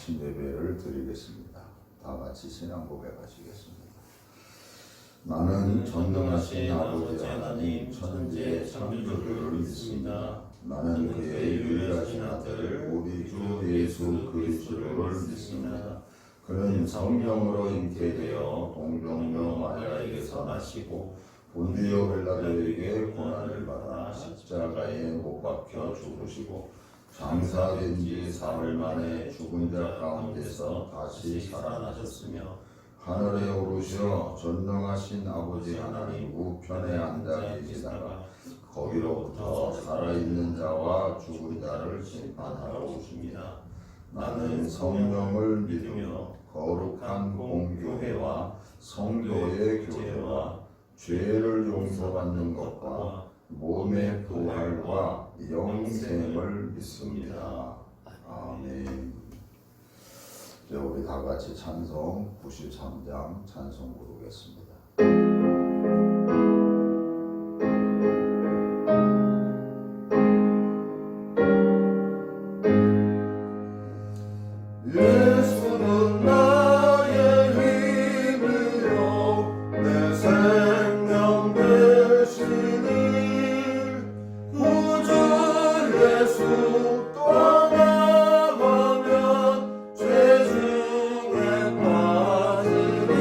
아침 예배를 드리겠습니다. 다 같이 신앙 고백하시겠습니다. 나는 전능하신 아버지 하나님 천지의 창조주를 믿습니다. 나는 그의 유일하신 아들 우리 주 예수 그리스도를 믿습니다. 그는 성령으로 잉태되어 동정녀 마리아에게서 나시고 본디오 빌라도에게 고난을 받아 십자가에 못 박혀 죽으시고 장사된 지 사흘 만에 죽은 자 가운데서 다시 살아나셨으며 하늘에 오르셔 전능하신 아버지 하나님 우편에 앉아 계시다가 거기로부터 살아있는 자와 죽은 자를 심판하러 오십니다. 나는 성령을 믿으며 거룩한 공교회와 성도의 교회와 죄를 용서받는 것과 몸의 부활과 영생을 믿습니다. 아멘. 이제 우리 다 같이 찬송 93장 찬송 부르겠습니다. 예수는 나의 힘이요 내 생명 되시니 구주 예수 떠나가면 죄 중에 빠지니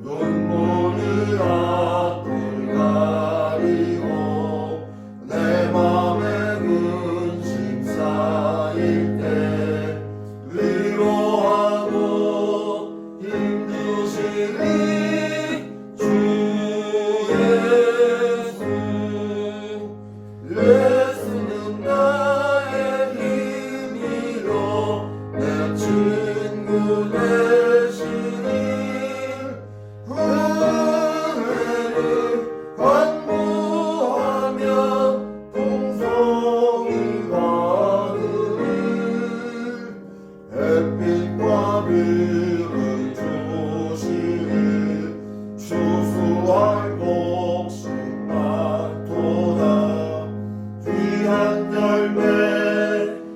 눈물이 앞을 가리고 내 맘에 근심 쌓일 때 위로하고 힘주시니 주 예수 예수는 나의 힘이요 내 친구 되시니 은혜를 간구하며 풍성이 가득히 햇빛과 비를 주시니 추수할 곡식 많도다 귀한 열매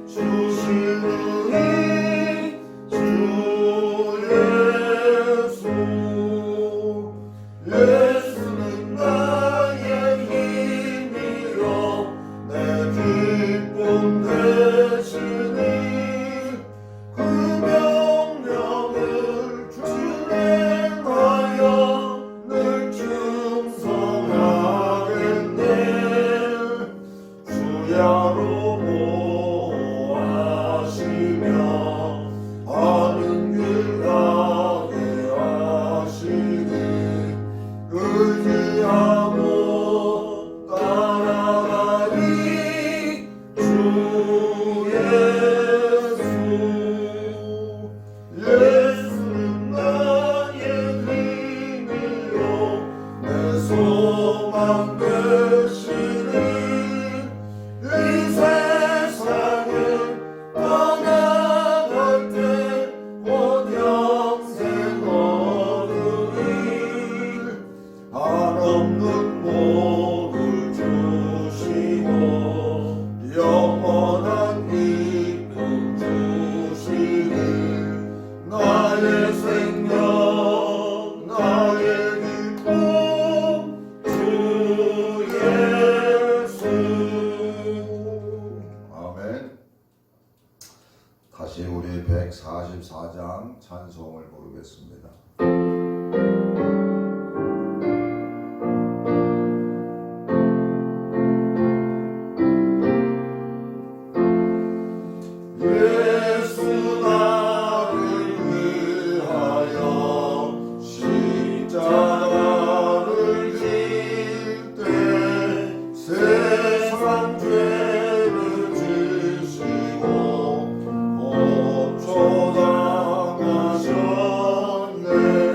주시니 주 예수 예수는 나의 힘이요 내 기쁨 되시니 그 명령을 준행하여 늘 충성하겠네 주야로 보호하시며 하는 길 가게 하시니 의지하고 따라가리 주 예수 예수는 나의 힘이요 내 소망 되시니 이 세상을 떠나갈 때 곧 영생 얻으리 한없는 복을 주시고 영원한 기쁨 주시니 나의 생명 나의 기쁨 주 예수 아멘. 다시 우리 144장 찬송을 부르겠습니다. 예수 나를 위하여 십자가를 질 때 세상 죄를 지시고 고초당하셨네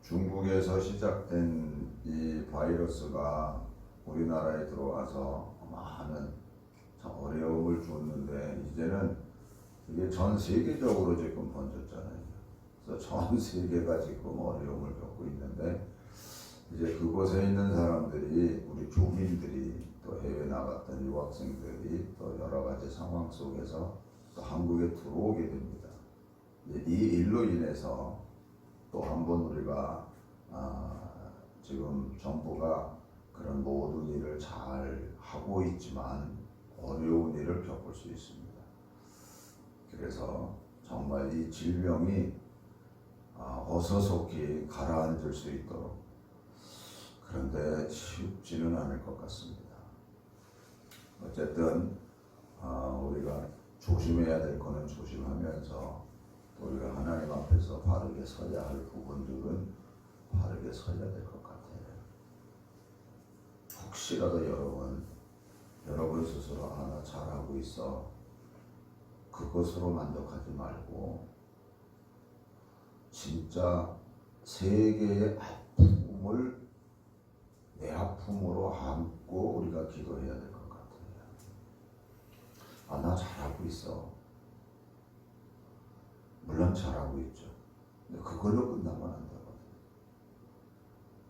중국에서 시작된 이 바이러스가 우리나라에 들어와서 많은 참 어려움을 줬는데 이제는 이게 전 세계적으로 지금 번졌잖아요. 그래서 전 세계가 지금 어려움을 겪고 있는데 이제 그곳에 있는 사람들이 우리 교민들이 또 해외 나갔던 유학생들이 또 여러 가지 상황 속에서 또 한국에 들어오게 됩니다. 이 일로 인해서 또 한 번 우리가 지금 정부가 그런 모든 일을 잘 하고 있지만 어려운 일을 겪을 수 있습니다. 그래서 정말 이 질병이 어서속히 가라앉을 수 있도록, 그런데 쉽지는 않을 것 같습니다. 어쨌든 우리가 조심해야 될 거는 조심하면서 또 우리가 하나님 앞에서 바르게 서야 할 부분들은 바르게 서야 될 것 같아요. 혹시라도 여러분 스스로 나 잘하고 있어, 그것으로 만족하지 말고 진짜 세계의 아픔을 내 아픔으로 안고 우리가 기도해야 될 것 같아요. 나 잘하고 있어. 물론 잘하고 있죠. 근데 그걸로 끝나면 안 되거든요.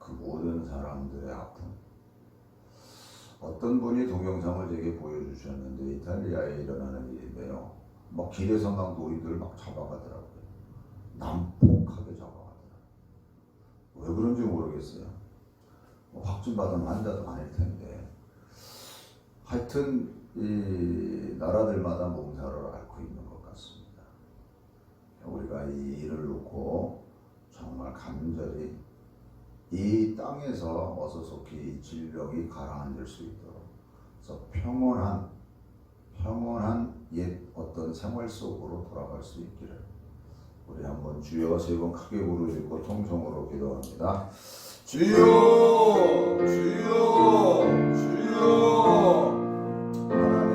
그 모든 사람들의 아픔. 어떤 분이 동영상을 제게 보여주셨는데 이탈리아에 일어나는 일인데요. 막 길에서 막 노인들 막 잡아가더라고요. 난폭하게 잡아가더라고요. 왜 그런지 모르겠어요. 확진 받은 환자도 아닐 텐데. 하여튼 이 나라들마다 몸살을 앓고 있는 것 같습니다. 우리가 이 일을 놓고 정말 간절히 이 땅에서 어서속히 이 질병이 가라앉을 수 있도록, 그래서 평온한 옛 어떤 생활 속으로 돌아갈 수 있기를 우리 한번 주여 세 번 크게 부르짖고 통성으로 기도합니다. 주여 주여 주여. 하나님,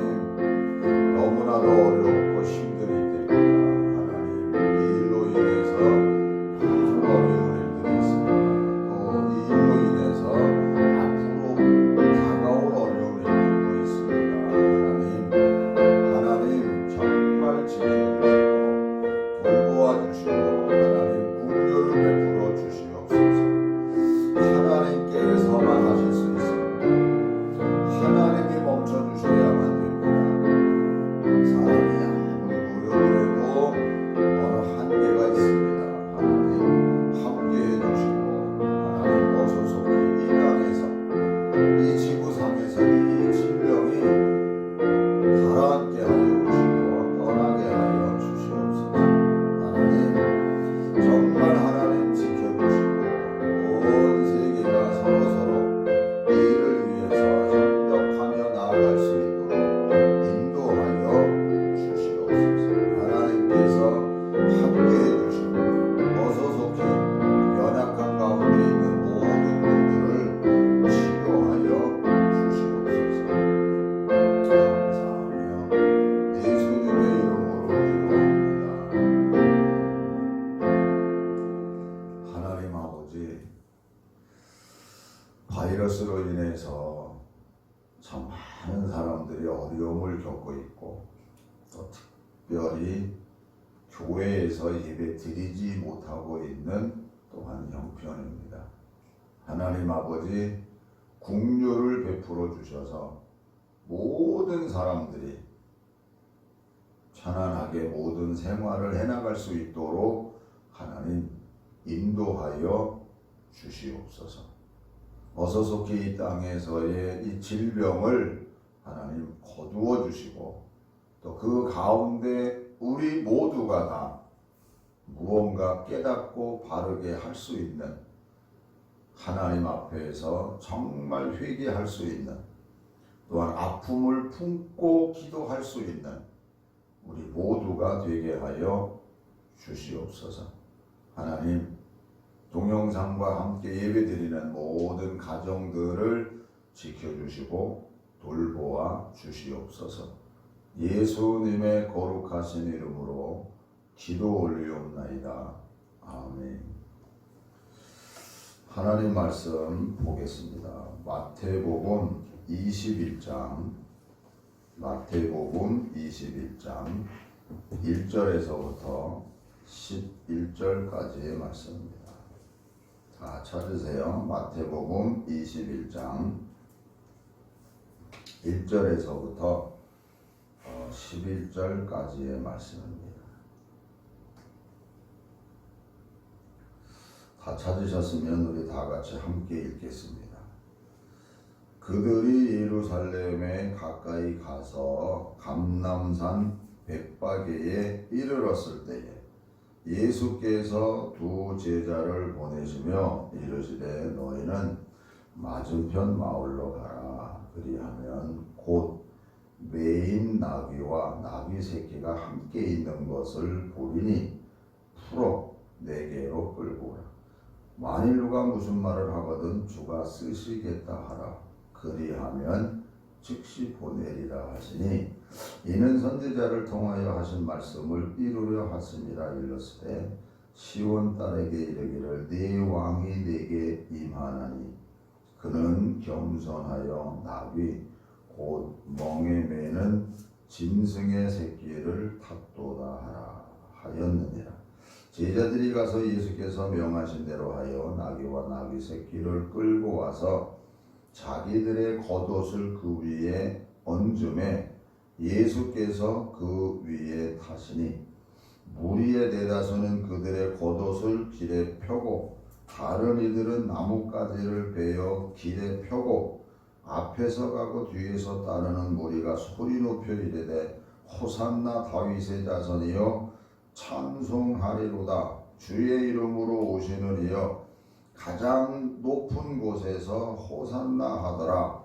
너무나도 어렵고 힘든 일들입니다. 하나님, 이 일로 인해서 어려운 일들이 있습니다. 또 이 일로 인해서 앞으로 다가올 어려운 일들도 있습니다. 하나님 정말 지켜주시고 돌보아 주시고 하나님 긍휼을 베풀어 주시옵소서. 하나님께서만 하실 수 있습니다. 하나님이 멈춰 주셔야만 됩니다. 사람이 아무리 노력을 해도 어느 한계가 있습니다. 하나님 함께해 주시고 하나님 어서속히 이 땅에서 이 지구상에서 이 질병이 가라앉게 하여 주시고 떠나게 하여 주시옵소서. 하나님 정말 하나님 지켜주시고 온 세계가 서로서로 이 일을 위해서 협력하며 나아갈 수 있도록 인도하여 주시옵소서. 하나님께서 함께해 주시고 어서속히 연약한 가운데 있는 모든 분들을 치료하여 주시옵소서. 감사하며 예수님의 이름으로 기도합니다. 하나님 아버지, 바이러스로 인해서 참 많은 사람들이 어려움을 겪고 있고 또 특별히 교회에서 예배 드리지 못하고 있는 또한 형편입니다. 하나님 아버지, 긍휼을 베풀어 주셔서 모든 사람들이 편안하게 모든 생활을 해나갈 수 있도록 하나님 인도하여 주시옵소서. 어서속히 이 땅에서의 이 질병을 하나님 거두어 주시고 또 그 가운데 우리 모두가 다 무언가 깨닫고 바르게 할 수 있는, 하나님 앞에서 정말 회개할 수 있는, 또한 아픔을 품고 기도할 수 있는 우리 모두가 되게 하여 주시옵소서. 하나님, 동영상과 함께 예배드리는 모든 가정들을 지켜주시고 돌보아 주시옵소서. 예수님의 거룩하신 이름으로 기도 올리옵나이다. 아멘. 하나님 말씀 보겠습니다. 마태복음 21장 1절에서부터 11절까지의 말씀입니다. 다 찾으세요. 마태복음 21장 1절에서부터 11절까지의 말씀입니다. 다 찾으셨으면 우리 다 같이 함께 읽겠습니다. 그들이 예루살렘에 가까이 가서 감람산 bet바게에 이르렀을 때에 예수께서 두 제자를 보내시며 이르시되 너희는 맞은편 마을로 가라. 그리하면 곧 매인 나귀와 나귀 새끼가 함께 있는 것을 보리니 풀어 내게로 끌고 오라. 만일 누가 무슨 말을 하거든 주가 쓰시겠다 하라. 그리하면 즉시 보내리라 하시니 이는 선지자를 통하여 하신 말씀을 이루려 하심이라. 일렀으되 시온 딸에게 이르기를 네 왕이 내게 임하나니 그는 겸손하여 나귀 곧 멍에 매는 짐승의 새끼를 탔도다 하라 하였느니라. 제자들이 가서 예수께서 명하신 대로 하여 나귀와 나귀 새끼를 끌고 와서 자기들의 겉옷을 그 위에 얹음에 예수께서 그 위에 타시니 무리의 대다수는 그들의 겉옷을 길에 펴고 다른 이들은 나뭇가지를 베어 길에 펴고 앞에서 가고 뒤에서 따르는 무리가 소리 높여 이르되 호산나 다윗의 자손이여 찬송하리로다. 주의 이름으로 오시는 이여 가장 높은 곳에서 호산나 하더라.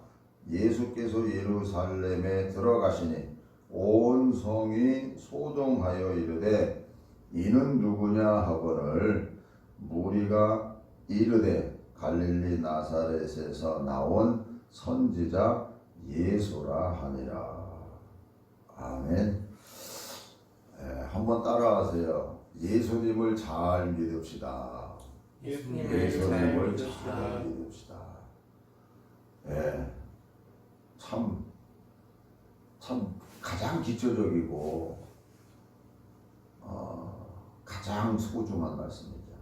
예수께서 예루살렘에 들어가시니 온 성이 소동하여 이르되 이는 누구냐 하거늘 무리가 이르되 갈릴리 나사렛에서 나온 선지자 예수라 하니라. 아멘. 한번 따라하세요. 예수님을 잘 믿읍시다. 예수님을 잘 믿읍시다. 참 가장 기초적이고 가장 소중한 말씀이잖아요.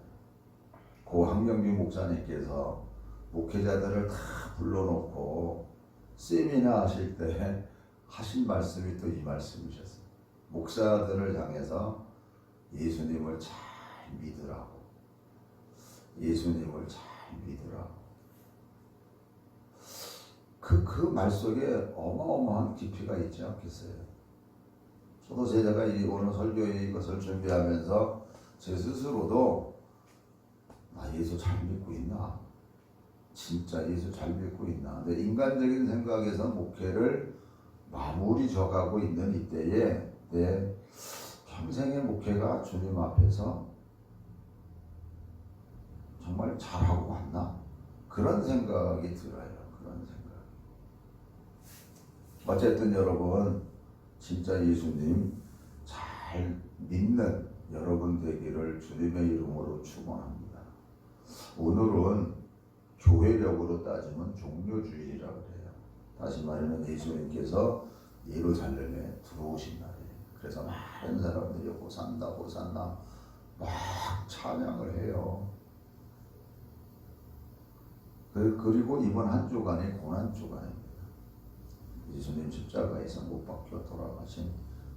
고 한경규 목사님께서 목회자들을 다 불러놓고 세미나 하실 때 하신 말씀이 또 이 말씀이셨어요. 목사들을 향해서 예수님을 잘 믿으라고. 예수님을 잘 믿으라고. 그 말 속에 어마어마한 깊이가 있지 않겠어요? 저도 제가 오늘 설교에 이것을 준비하면서 제 스스로도 나 예수 잘 믿고 있나? 진짜 예수 잘 믿고 있나? 내 인간적인 생각에서 목회를 마무리 져가고 있는 이때에 내 평생의 목회가 주님 앞에서 정말 잘하고 왔나? 그런 생각이 들어요. 그런 생각. 어쨌든 여러분 진짜 예수님 잘 믿는 여러분 되기를 주님의 이름으로 축원합니다. 오늘은 교회력으로 따지면 종료주일이라고 해요. 다시 말하면 예수님께서 예루살렘에 들어오신 날이에요. 그래서 많은 사람들이 호산나 호산나 막 찬양을 해요. 그리고 이번 한 주간이 고난 주간입니다. 예수님 십자가에서 못 박혀 돌아가신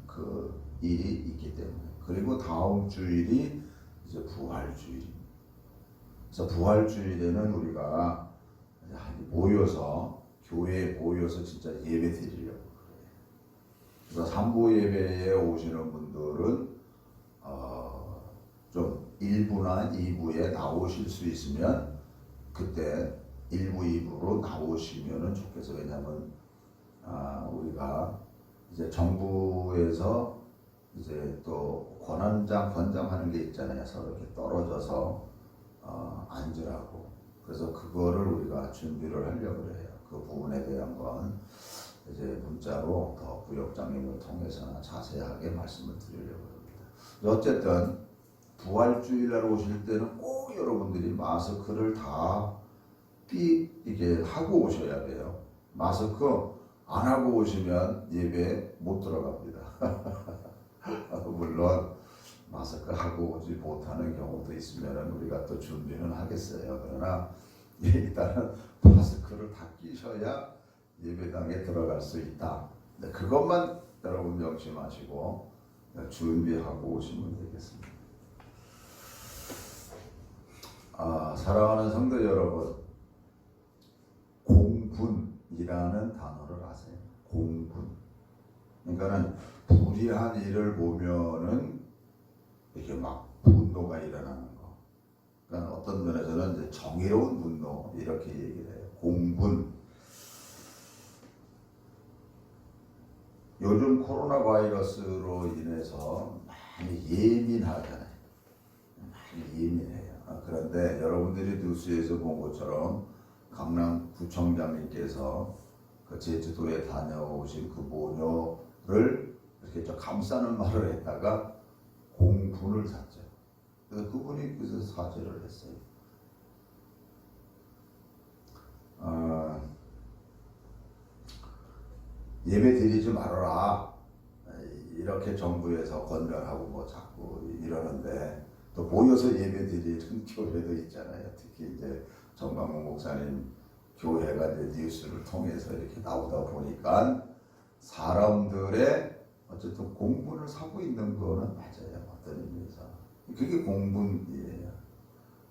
그 일이 있기 때문에. 그리고 다음 주일이 이제 부활주일입니다. 그래서 부활주일에는 우리가 모여서 교회에 모여서 진짜 예배 드리려고 그래요. 그래서 산부 예배에 오시는 분들은 좀 1부나 2부에 나오실 수 있으면 그때 1부, 2부로 나오시면은 좋겠어요. 왜냐하면 우리가 이제 정부에서 이제 또 권장하는 게 있잖아요. 서로 이렇게 떨어져서 앉으라고. 그래서 그거를 우리가 준비를 하려고 해요. 그 부분에 대한 건 이제 문자로 더 부역장님을 통해서 자세하게 말씀을 드리려고 합니다. 어쨌든 부활주일날 오실 때는 꼭 여러분들이 마스크를 다 이게 하고 오셔야 돼요. 마스크 안 하고 오시면 예배 못 들어갑니다. 물론 마스크 하고 오지 못하는 경우도 있으면 우리가 또 준비는 하겠어요. 그러나 일단은 마스크를 다 끼셔야 예배당에 들어갈 수 있다. 그것만 여러분 명심하시고 준비하고 오시면 되겠습니다. 사랑하는 성도 여러분, 공분이라는 단어를 아세요? 공분. 그러니까는 불의한 일을 보면은 이렇게 막 분노가 일어나는 거. 그러니까 어떤 면에서는 이제 정의로운 분노 이렇게 얘기를 해요. 공분. 요즘 코로나 바이러스로 인해서 많이 예민하잖아요. 많이 예민해요. 그런데 여러분들이 뉴스에서 본 것처럼 강남구청장님께서 그 제주도에 다녀오신 그 모녀를 이렇게 좀 감싸는 말을 했다가 공분을 샀죠. 그래서 그분이 그래서 사죄를 했어요. 예배 드리지 말아라 이렇게 정부에서 권면하고 뭐 자꾸 이러는데 또 모여서 예배 드리는 교회도 있잖아요. 특히 이제 정광훈 목사님 교회가 이제 뉴스를 통해서 이렇게 나오다 보니까 사람들의 어쨌든 공분을 사고 있는 거는 맞아요. 어떤 의미에서 그게 공분이에요.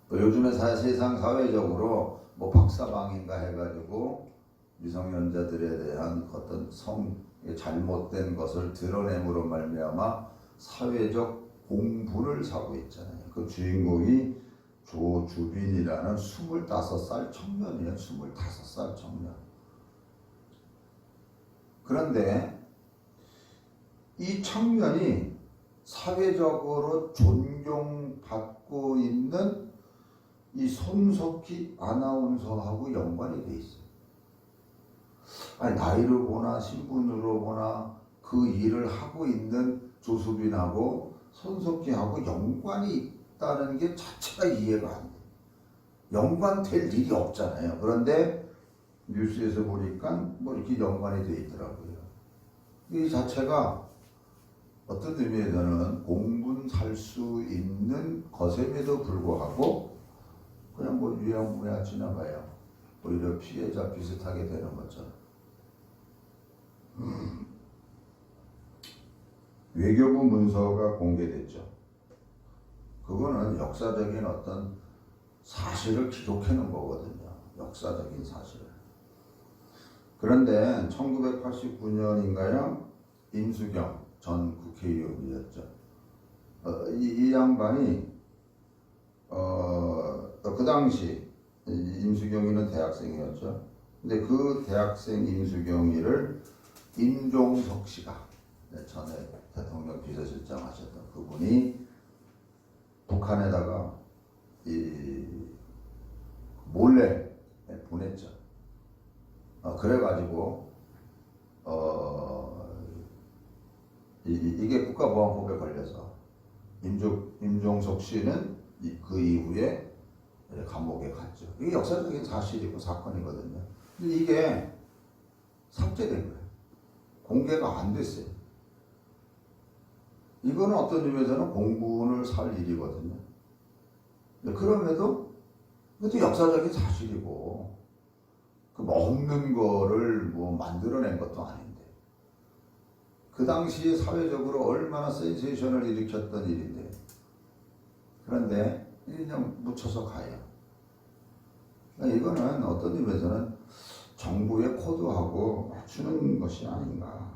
또 요즘에 세상 사회적으로 뭐 박사방인가 해가지고 미성년자들에 대한 어떤 성의 잘못된 것을 드러냄으로 말미암아 사회적 공분을 사고 있잖아요. 그 주인공이 조주빈이라는 25살 청년이에요. 25살 청년. 그런데 이 청년이 사회적으로 존경받고 있는 이 손석희 아나운서하고 연관이 돼 있어요. 아니, 나이를 보나 신분으로 보나 그 일을 하고 있는 조수빈하고 손석희하고 연관이 있다는 게 자체가 이해가 안 돼. 연관될 일이 없잖아요. 그런데 뉴스에서 보니까 뭐 이렇게 연관이 돼 있더라고요. 이 자체가 어떤 의미에서는 공분 살 수 있는 것임에도 불구하고 그냥 뭐 유야무야 지나가요. 오히려 피해자 비슷하게 되는 것처럼. 외교부 문서가 공개됐죠. 그거는 역사적인 어떤 사실을 기록해 놓은 거거든요. 역사적인 사실을. 그런데 1989년인가요? 임수경 전 국회의원이었죠. 이 양반이 그 당시 임수경이는 대학생이었죠. 근데 그 대학생 임수경이를 임종석 씨가 전에 대통령 비서실장 하셨던 그분이 북한에다가 몰래 보냈죠. 그래가지고 이게 국가보안법에 걸려서 임종석 씨는 그 이후에 감옥에 갔죠. 이게 역사적인 사실이고 사건이거든요. 근데 이게 삭제된 거예요. 공개가 안 됐어요. 이거는 어떤 의미에서는 공분을 살 일이거든요. 그럼에도 이것도 역사적인 사실이고 그 먹는 거를 뭐 만들어낸 것도 아닌데 그 당시에 사회적으로 얼마나 센세이션을 일으켰던 일인데 그런데 그냥 묻혀서 가요. 그러니까 이거는 어떤 의미에서는 정부의 코드하고 맞추는 것이 아닌가.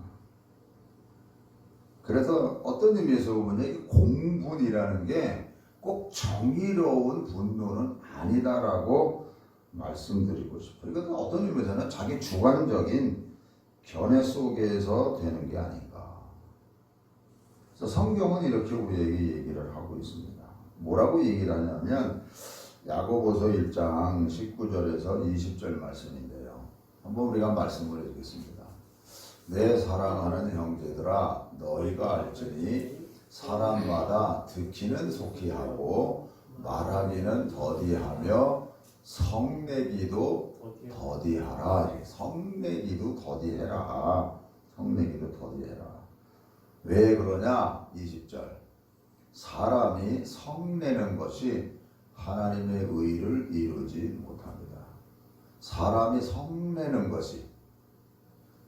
그래서 어떤 의미에서 보면 이 공분이라는 게 꼭 정의로운 분노는 아니다라고 말씀드리고 싶어요. 이것은 어떤 의미에서는 자기 주관적인 견해 속에서 되는 게 아닌가. 그래서 성경은 이렇게 우리에게 얘기를 하고 있습니다. 뭐라고 얘기를 하냐면 야고보서 1장 19절에서 20절 말씀인데요. 한번 우리가 말씀을 해주겠습니다. 내 사랑하는 형제들아 너희가 알지니 사람마다 듣기는 속히 하고 말하기는 더디하며 성내기도 더디하라. 성내기도 더디해라. 성내기도 더디해라. 왜 그러냐? 20절. 사람이 성내는 것이 하나님의 의를 이루지 못합니다. 사람이 성내는 것이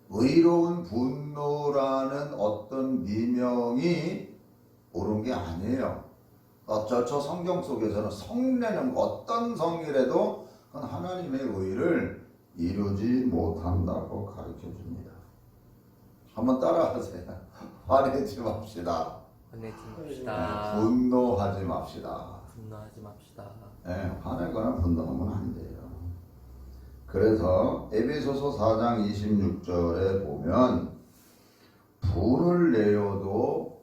의로운 분노라는 어떤 미명이 옳은 게 아니에요. 저 성경 속에서는 성내는 어떤 성이라도 그건 하나님의 의를 이루지 못한다고 가르쳐 줍니다. 한번 따라하세요. 화내지 맙시다. 화내지 맙시다. 분노하지 맙시다. 분노하지 맙시다. 네, 화내거나 분노하면 안 돼요. 그래서 에베소서 4장 26절에 보면 분을 내어도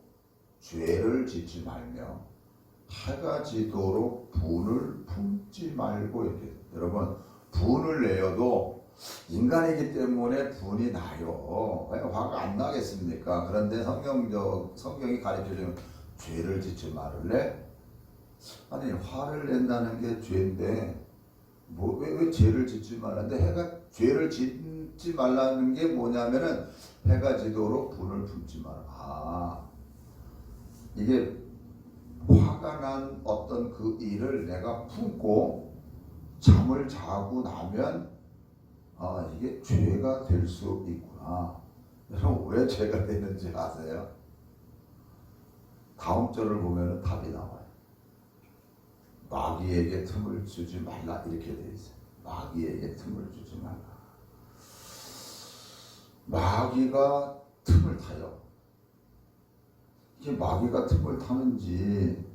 죄를 짓지 말며 해가 지도록 분을 품지 말고 이렇게. 여러분, 분을 내어도 인간이기 때문에 분이 나요. 왜 화가 안 나겠습니까? 그런데 성경이 가르쳐주는 죄를 짓지 말을래? 아니, 화를 낸다는 게 죄인데 왜 죄를 짓지 말라는데 해가 죄를 짓지 말라는 게 뭐냐면은 해가 지도록 분을 품지 마라. 이게 화가 난 어떤 그 일을 내가 품고 잠을 자고 나면 이게 죄가 될 수 있구나. 여러분, 왜 죄가 되는지 아세요? 다음 절을 보면 답이 나와요. 마귀에게 틈을 주지 말라 이렇게 되어 있어요. 마귀에게 틈을 주지 말라. 마귀가 틈을 타요. 이게 마귀가 틈을 타는지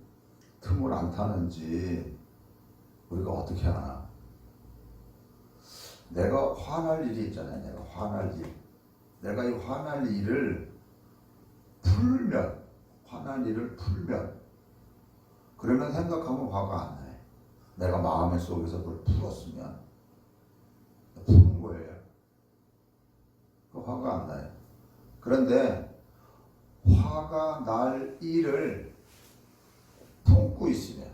틈을 안 타는지 우리가 어떻게 아나? 내가 화날 일이 있잖아요. 내가 화날 일. 내가 이 화날 일을 풀면, 화날 일을 풀면, 그러면 생각하면 화가 안 나요. 내가 마음의 속에서 그걸 풀었으면 푸는 거예요. 그 화가 안 나요. 그런데 화가 날 일을 품고 있으면,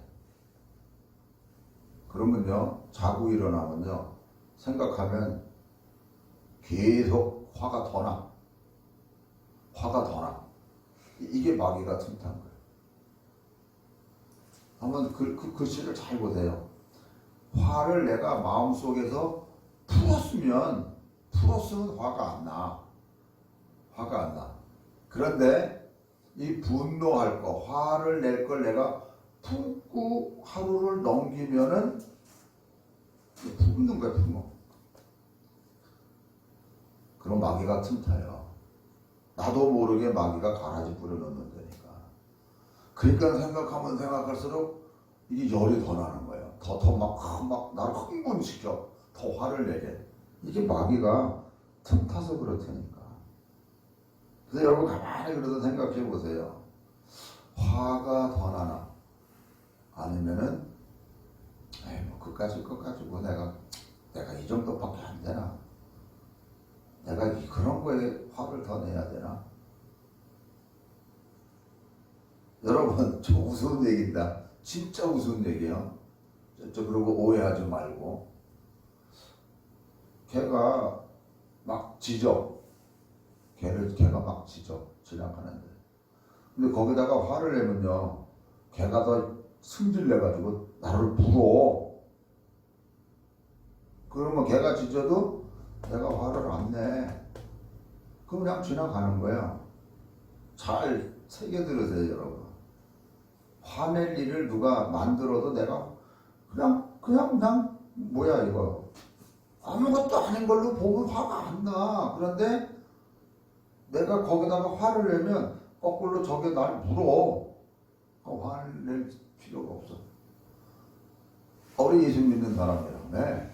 그러면요, 자고 일어나면요, 생각하면 계속 화가 더 나. 화가 더 나. 이게 마귀가 틈탄 거예요. 한번 그 글씨를 잘 보세요. 화를 내가 마음속에서 풀었으면 화가 안 나. 화가 안 나. 그런데 이 분노할 거, 화를 낼 걸 내가 품고 하루를 넘기면은 품는 거야, 품어. 그럼 마귀가 틈타요. 나도 모르게 마귀가 가라지 뿌려놓는 거니까. 그러니까 생각하면 생각할수록 이게 열이 더 나는 거예요. 더 막 나를 흥분시켜. 더 화를 내게. 이게 마귀가 틈타서 그렇다니까. 그래서 여러분 가만히 그래도 생각해 보세요. 화가 더 나나? 아니면은 뭐 그까짓 것 가지고 내가 이 정도밖에 안 되나? 내가 그런 거에 화를 더 내야 되나? 여러분, 저 우스운 얘기다. 진짜 우스운 얘기예요. 그러고 오해하지 말고. 걔가 막 짖어. 걔가 막 짖어. 지나가는데. 근데 거기다가 화를 내면요, 걔가 더 승질내가지고 나를 물어. 그러면 걔가 짖어도 내가 화를 안 내. 그럼 그냥 지나가는 거야. 잘 새겨 들으세요, 여러분. 화낼 일을 누가 만들어도 내가 그냥 뭐야 이거, 아무것도 아닌 걸로 보면 화가 안 나. 그런데 내가 거기다가 화를 내면 거꾸로 저게 날 물어. 화를 낼 필요가 없어. 우리 예수 믿는 사람이라며.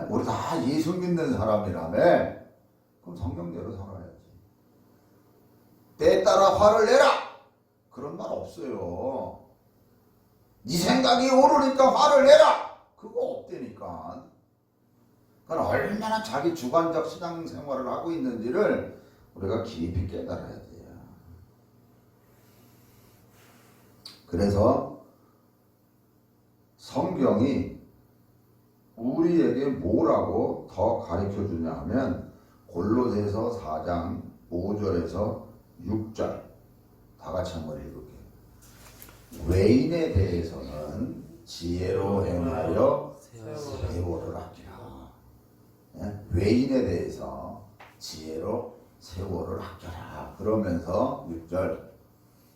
우리 다 예수 믿는 사람이라며. 그럼 성경대로 살아야지. 때에 따라 화를 내라! 그런 말 없어요. 네 생각이 오르니까 화를 내라! 그거 없다니까. 그건 얼마나 자기 주관적 신앙생활을 하고 있는지를 우리가 깊이 깨달아야 돼요. 그래서 성경이 우리에게 뭐라고 더 가르쳐 주냐 하면 골로새서 4장 5절에서 6절 다 같이 한번 읽을게요. 외인에 대해서는 지혜로 행하여 세월을 아끼라. 외인에 대해서 지혜로 세월을 아껴라. 그러면서 6절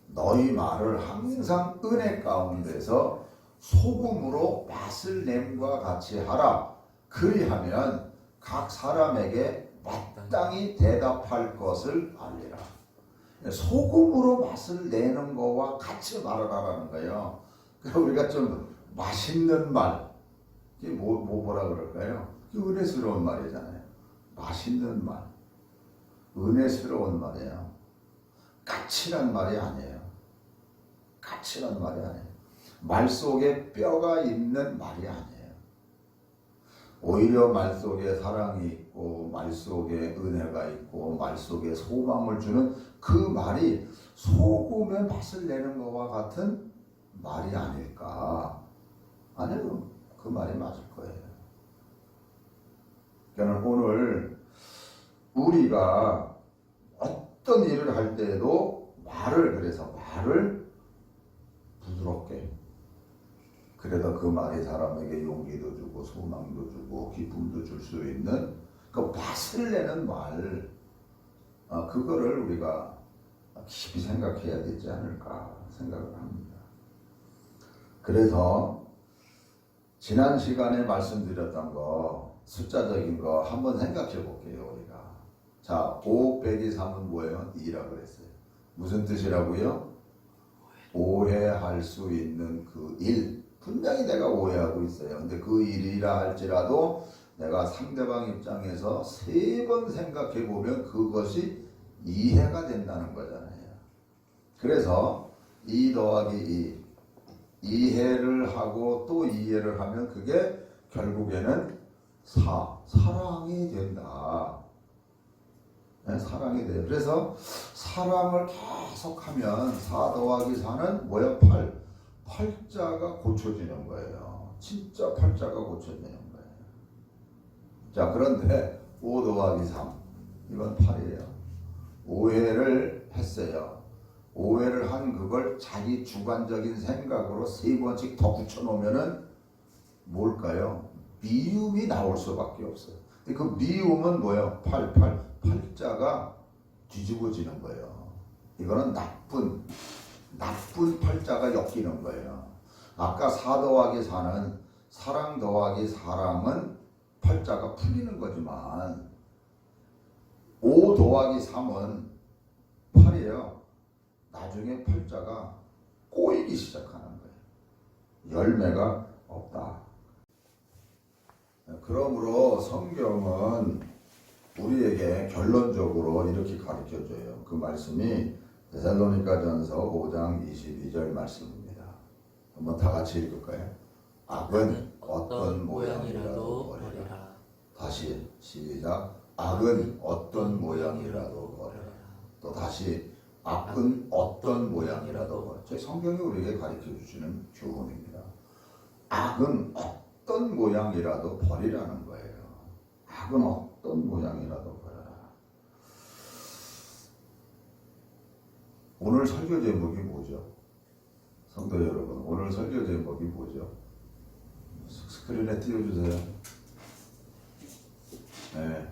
너희 말을 항상 은혜 가운데서 소금으로 맛을 냄과 같이 하라. 그리하면 각 사람에게 마땅히 대답할 것을 알리라. 소금으로 맛을 내는 거와 같이 말하라는 거예요. 그러니까 우리가 좀 맛있는 말, 이게 뭐라 그럴까요? 은혜스러운 말이잖아요. 맛있는 말, 은혜스러운 말이에요. 까칠한 말이 아니에요. 까칠한 말이 아니에요. 말 속에 뼈가 있는 말이 아니에요. 오히려 말 속에 사랑이 있고 말 속에 은혜가 있고 말 속에 소망을 주는 그 말이 소금의 맛을 내는 것과 같은 말이 아닐까. 아니요, 그 말이 맞을 거예요. 그러니까 오늘 우리가 어떤 일을 할 때에도 말을 부드럽게, 그래도 그 말이 사람에게 용기도 주고 소망도 주고 기쁨도 줄 수 있는 그 맛을 내는 말, 그거를 우리가 깊이 생각해야 되지 않을까 생각을 합니다. 그래서 지난 시간에 말씀드렸던 거, 숫자적인 거 한번 생각해 볼게요. 우리가 자, 5 빼기 3은 뭐예요? 2라고 그랬어요. 무슨 뜻이라고요? 오해할 수 있는 그 일, 분명히 내가 오해하고 있어요. 근데 그 일이라 할지라도 내가 상대방 입장에서 3번 생각해 보면 그것이 이해가 된다는 거잖아요. 그래서 2 더하기 2, 이해를 하고 또 이해를 하면 그게 결국에는 사랑이 된다. 네, 사랑이 돼요. 그래서 사랑을 계속하면 4 더하기 4는 뭐야? 8. 팔자가 고쳐지는 거예요. 진짜 팔자가 고쳐지는 거예요. 자, 그런데 5 더하기 3 이건 8이에요. 오해를 했어요. 오해를 한 그걸 자기 주관적인 생각으로 3번씩 더 붙여놓으면은 뭘까요? 미움이 나올 수밖에 없어요. 근데 그 미움은 뭐예요? 팔자가 뒤집어지는 거예요. 이거는 나쁜 팔자가 엮이는 거예요. 아까 4 더하기 4는 사랑 더하기 사랑은 팔자가 풀리는 거지만 5 더하기 3은 8이에요. 나중에 팔자가 꼬이기 시작하는 거예요. 열매가 없다. 그러므로 성경은 우리에게 결론적으로 이렇게 가르쳐줘요. 그 말씀이 데살로니가전서 5장 22절 말씀입니다. 한번 다 같이 읽을까요? 악은 어떤 모양이라도 버리라. 다시 시작. 악은 어떤 모양이라도 버리라. 또 다시 악은 어떤 모양이라도 버리라. 제 성경이 우리에게 가르쳐 주시는 교훈입니다. 악은 어떤 모양이라도 버리라는 거예요. 악은 어떤 모양이라도 버려라. 오늘 설교 제목이 뭐죠? 성도 여러분, 오늘 설교 제목이 뭐죠? 스크린에 띄워주세요. 네.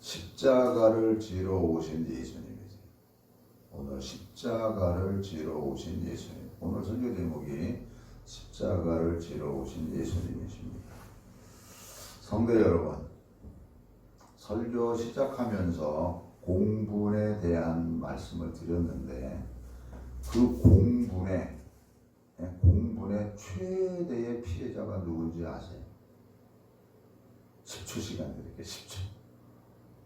십자가를 지러 오신 예수님이지. 오늘 십자가를 지러 오신 예수님. 오늘 설교 제목이 십자가를 지러 오신 예수님이십니다. 성도 여러분, 설교 시작하면서 공분에 대한 말씀을 드렸는데 그 공분의 최대의 피해자가 누군지 아세요? 10초 시간 드릴게요. 10초.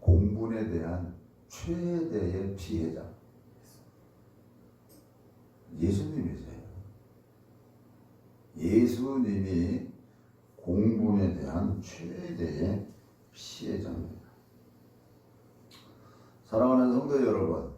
공분에 대한 최대의 피해자 예수님이세요. 예수님이 공분에 대한 최대의 피해자입니다. 사랑하는 성도 여러분,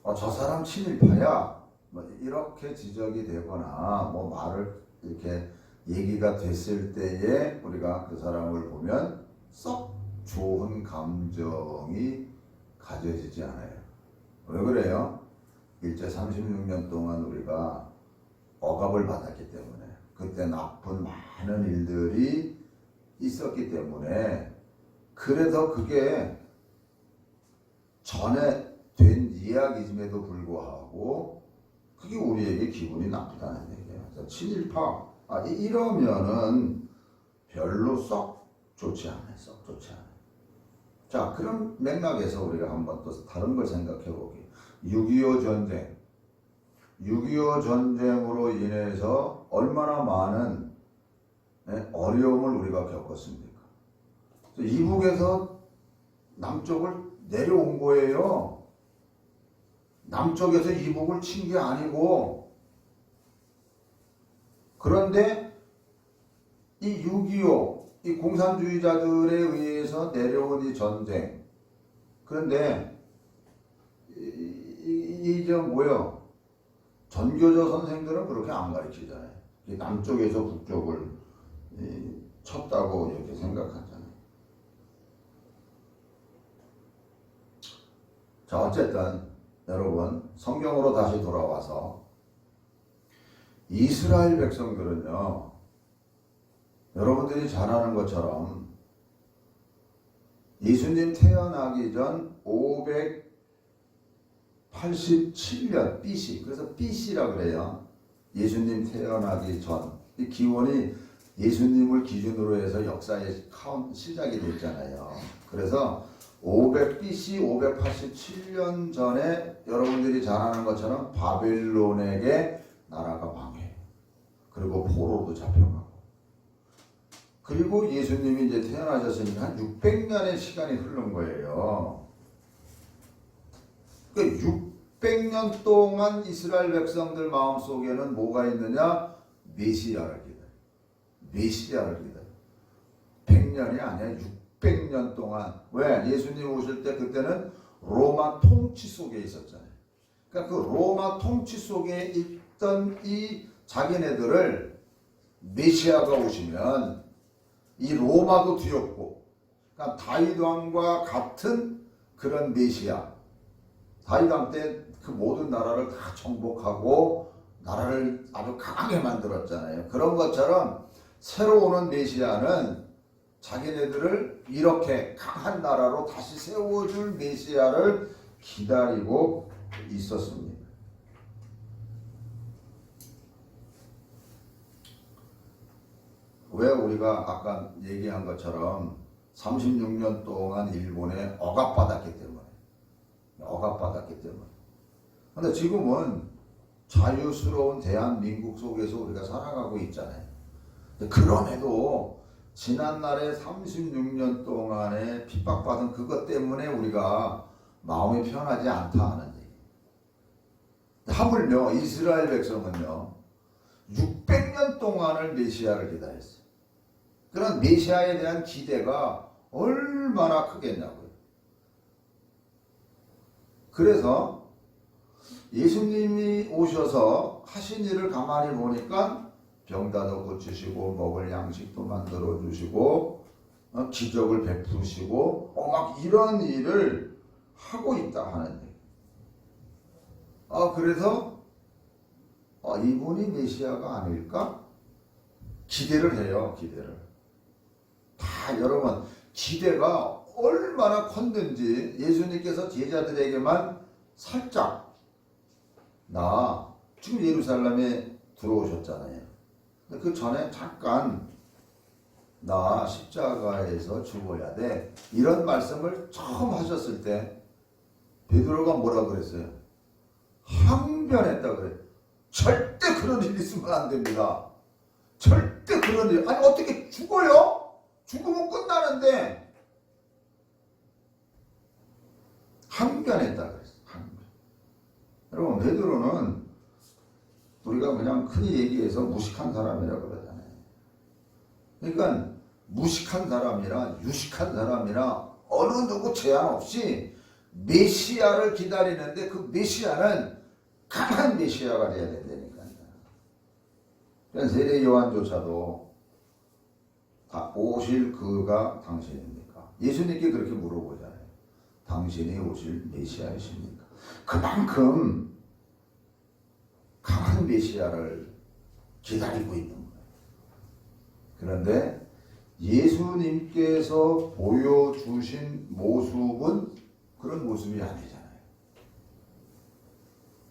저 사람 친일파야. 뭐 이렇게 지적이 되거나 뭐 말을 이렇게 얘기가 됐을 때에 우리가 그 사람을 보면 썩 좋은 감정이 가져지지 않아요. 왜 그래요? 일제 36년 동안 우리가 억압을 받았기 때문에, 그때 나쁜 많은 일들이 있었기 때문에, 그래서 그게 전에 된 이야기임에도 불구하고 그게 우리에게 기분이 나쁘다는 얘기예요. 친일파 이러면은 별로 썩 좋지 않아요. 썩 좋지 않아요. 자, 그런 맥락에서 우리가 한번 또 다른 걸 생각해 보기. 6.25 전쟁. 6.25 전쟁으로 인해서 얼마나 많은 어려움을 우리가 겪었습니까? 이북에서 남쪽을 내려온 거예요. 남쪽에서 이북을 친 게 아니고. 그런데 이 6.25, 이 공산주의자들에 의해서 내려온 이 전쟁. 그런데 이게 뭐예요? 전교조 선생들은 그렇게 안 가르치잖아요. 남쪽에서 북쪽을 쳤다고 이렇게 생각하잖아요. 자, 어쨌든 여러분 성경으로 다시 돌아와서 이스라엘 백성들은요, 여러분들이 잘 아는 것처럼 예수님 태어나기 전 587년 BC, 그래서 BC라 그래요. 예수님 태어나기 전. 이 기원이 예수님을 기준으로 해서 역사의 시작이 됐잖아요. 그래서 500 BC 587년 전에 여러분들이 잘 아는 것처럼 바벨론에게 나라가 망해. 그리고 포로도 잡혀가고. 그리고 예수님이 이제 태어나셨으니까 한 600년의 시간이 흐른 거예요. 그러니까 600년 동안 이스라엘 백성들 마음속에는 뭐가 있느냐? 메시아를 기다려. 메시아를 기다려. 100년이 아니야. 600년 동안. 왜? 예수님 오실 때 그때는 로마 통치 속에 있었잖아요. 그러니까 그 로마 통치 속에 있던 이 자기네들을 메시아가 오시면 이 로마도 뒤엎고, 그러니까 다윗 왕과 같은 그런 메시아. 다윗 왕 때 그 모든 나라를 다 정복하고 나라를 아주 강하게 만들었잖아요. 그런 것처럼 새로 오는 메시아는 자기네들을 이렇게 강한 나라로 다시 세워줄 메시아를 기다리고 있었습니다. 왜 우리가 아까 얘기한 것처럼 36년 동안 일본에 억압받았기 때문에. 근데 지금은 자유스러운 대한민국 속에서 우리가 살아가고 있잖아요. 그럼에도 지난날에 36년 동안에 핍박받은 그것 때문에 우리가 마음이 편하지 않다 하는 얘기. 하물며 이스라엘 백성은요, 600년 동안을 메시아를 기다렸어요. 그런 메시아에 대한 기대가 얼마나 크겠냐고요. 그래서 예수님이 오셔서 하신 일을 가만히 보니까 병다도 고치시고 먹을 양식도 만들어 주시고 기적을 베푸시고 막 이런 일을 하고 있다 하는 얘기. 그래서 이분이 메시아가 아닐까? 기대를 해요. 기대를. 다 여러분 기대가 얼마나 컸는지 예수님께서 제자들에게만 살짝, 나 지금 예루살렘에 들어오셨잖아요. 그 전에 잠깐 나 십자가에서 죽어야 돼, 이런 말씀을 처음 하셨을 때 베드로가 뭐라 그랬어요? 항변했다 그래. 절대 그런 일 있으면 안 됩니다. 절대 그런 일. 아니 어떻게 죽어요? 죽으면 끝나는데. 항변했다 그랬어. 항변. 여러분 베드로는 우리가 그냥 흔히 얘기해서 무식한 사람이라고 그러잖아요. 그러니까 무식한 사람이나 유식한 사람이나 어느 누구 제한 없이 메시아를 기다리는데, 그 메시아는 강한 메시아가 돼야 된다니까요. 세례 요한조차도 다 오실 그가 당신입니까? 예수님께 그렇게 물어보잖아요. 당신이 오실 메시아이십니까? 그만큼 강한 메시아를 기다리고 있는 거예요. 그런데 예수님께서 보여주신 모습은 그런 모습이 아니잖아요.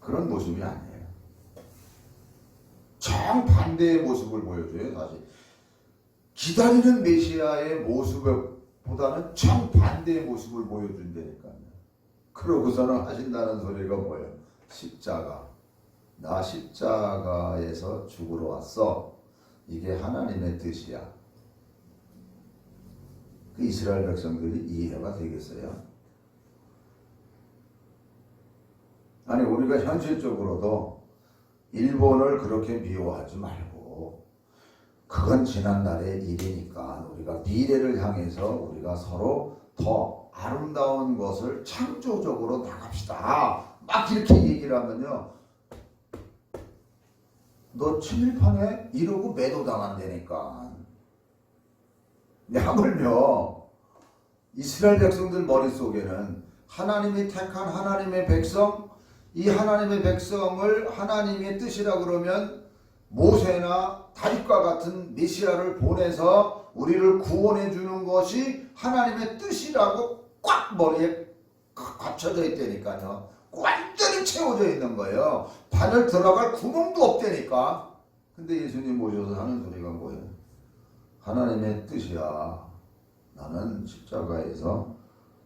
그런 모습이 아니에요. 정반대의 모습을 보여줘요. 사실 기다리는 메시아의 모습보다는 정반대의 모습을 보여준다니까요. 그러고서는 하신다는 소리가 뭐예요? 십자가. 나 십자가에서 죽으러 왔어. 이게 하나님의 뜻이야. 그 이스라엘 백성들이 이해가 되겠어요? 아니 우리가 현실적으로도 일본을 그렇게 미워하지 말고 그건 지난날의 일이니까 우리가 미래를 향해서 우리가 서로 더 아름다운 것을 창조적으로 나갑시다. 막 이렇게 얘기를 하면요. 너 친일파네? 이러고 매도당한다니까. 하물며 이스라엘 백성들 머릿속에는 하나님이 택한 하나님의 백성, 이 하나님의 백성을 하나님의 뜻이라 그러면 모세나 다윗과 같은 메시아를 보내서 우리를 구원해 주는 것이 하나님의 뜻이라고 꽉 머리에 갖춰져 있다니까요. 완전히 채워져 있는 거예요. 바늘 들어갈 구멍도 없다니까. 근데 예수님 모셔서 하는 소리가 뭐예요? 하나님의 뜻이야. 나는 십자가에서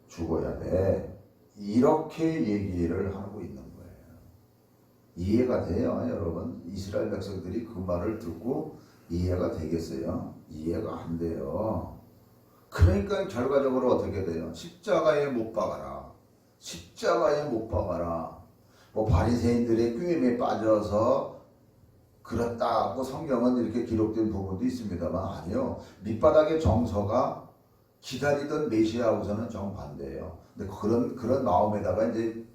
죽어야 돼. 이렇게 얘기를 하고 있는 거예요. 이해가 돼요, 여러분? 이스라엘 백성들이 그 말을 듣고 이해가 되겠어요? 이해가 안 돼요. 그러니까 결과적으로 어떻게 돼요? 십자가에 못 박아라. 십자가에 못 박아라. 뭐 바리새인들의 꾀임에 빠져서 그렇다고 성경은 이렇게 기록된 부분도 있습니다만 아니요. 밑바닥의 정서가 기다리던 메시아하고서는 정반대예요. 근데 그런 마음에다가 이제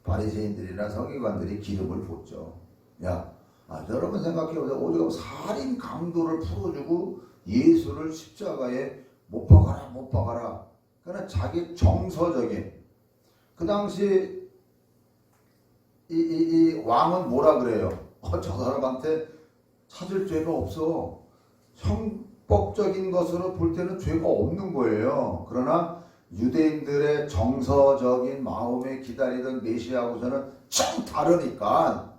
바리새인들이나 서기관들이 기름을 붓죠. 야, 여러분 생각해보세요. 오죽하면 살인 강도를 풀어주고 예수를 십자가에 못 박아라, 못 박아라. 그러나 자기 정서적인 그 당시 이 왕은 뭐라 그래요? 저 사람한테 찾을 죄가 없어. 형법적인 것으로 볼 때는 죄가 없는 거예요. 그러나 유대인들의 정서적인 마음에 기다리던 메시아하고서는 참 다르니까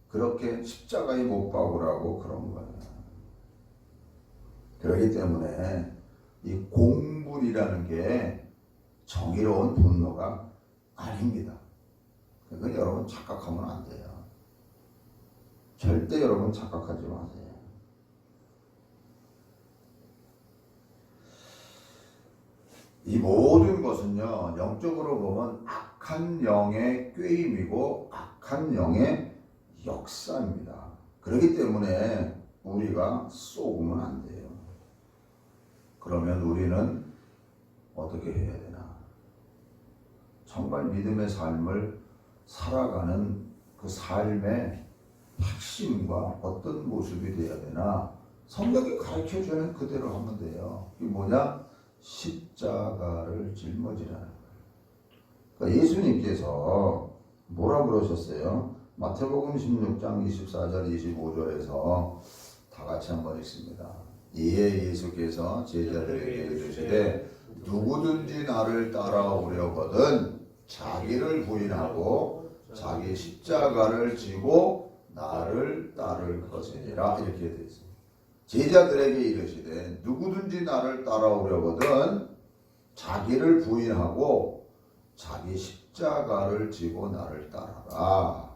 그렇게 십자가에 못 박으라고 그런 거예요. 그렇기 때문에 이 공분이라는 게 정의로운 분노가 아닙니다. 그건 여러분 착각하면 안 돼요. 절대 여러분 착각하지 마세요. 이 모든 것은요, 영적으로 보면 악한 영의 꾀임이고 악한 영의 역사입니다. 그렇기 때문에 우리가 속으면 안 돼요. 그러면 우리는 어떻게 해야 되나? 정말 믿음의 삶을 살아가는 그 삶의 핵심과 어떤 모습이 돼야 되나? 성경이 가르쳐주는 그대로 하면 돼요. 이게 뭐냐? 십자가를 짊어지라는 거예요. 그러니까 예수님께서 뭐라 그러셨어요? 마태복음 16장 24절 25절에서 다 같이 한번 읽습니다. 이에 예수께서 제자들에게 이르시되 누구든지 나를 따라오려거든 자기를 부인하고 자기 십자가를 지고 나를 따를 것이니라. 이렇게 되어 있습니다. 제자들에게 이르시되 누구든지 나를 따라오려거든 자기를 부인하고 자기 십자가를 지고 나를 따라라.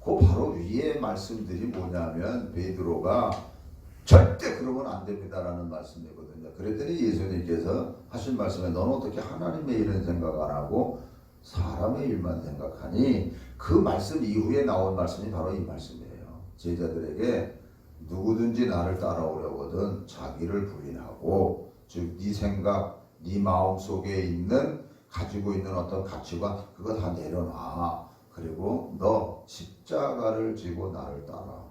그 바로 위에 말씀들이 뭐냐면 베드로가 절대 그러면 안 됩니다라는 말씀이거든요. 그랬더니 예수님께서 하신 말씀에 너는 어떻게 하나님의 일은 생각 안 하고 사람의 일만 생각하니, 그 말씀 이후에 나온 말씀이 바로 이 말씀이에요. 제자들에게 누구든지 나를 따라오려거든 자기를 부인하고, 즉 네 생각, 네 마음속에 있는 가지고 있는 어떤 가치관 그거 다 내려놔. 그리고 너 십자가를 지고 나를 따라.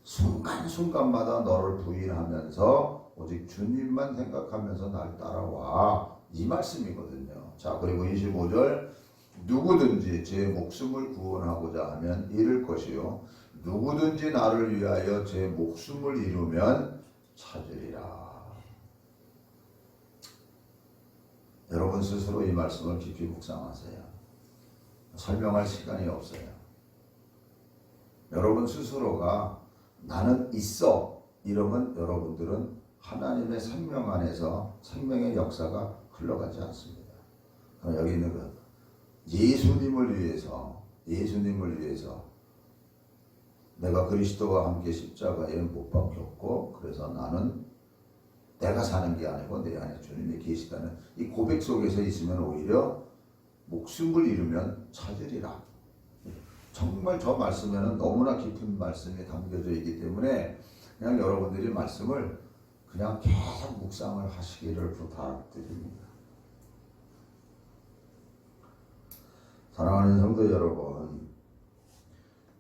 순간순간마다 너를 부인하면서 오직 주님만 생각하면서 날 따라와. 이 말씀이거든요. 자, 그리고 25절 누구든지 제 목숨을 구원하고자 하면 잃을 것이요 누구든지 나를 위하여 제 목숨을 잃으면 찾으리라. 여러분 스스로 이 말씀을 깊이 묵상하세요. 설명할 시간이 없어요. 여러분 스스로가 나는 있어 이러면 여러분들은 하나님의 생명 안에서 생명의 역사가 흘러가지 않습니다. 그럼 여기 있는 것 예수님을 위해서 내가 그리스도와 함께 십자가에 못 박혔고 그래서 나는 내가 사는 게 아니고 내 안에 주님이 계시다는 이 고백 속에서 있으면 오히려 목숨을 잃으면 찾으리라. 정말 저 말씀에는 너무나 깊은 말씀이 담겨져 있기 때문에 그냥 여러분들이 말씀을 그냥 계속 묵상을 하시기를 부탁드립니다. 사랑하는 성도 여러분,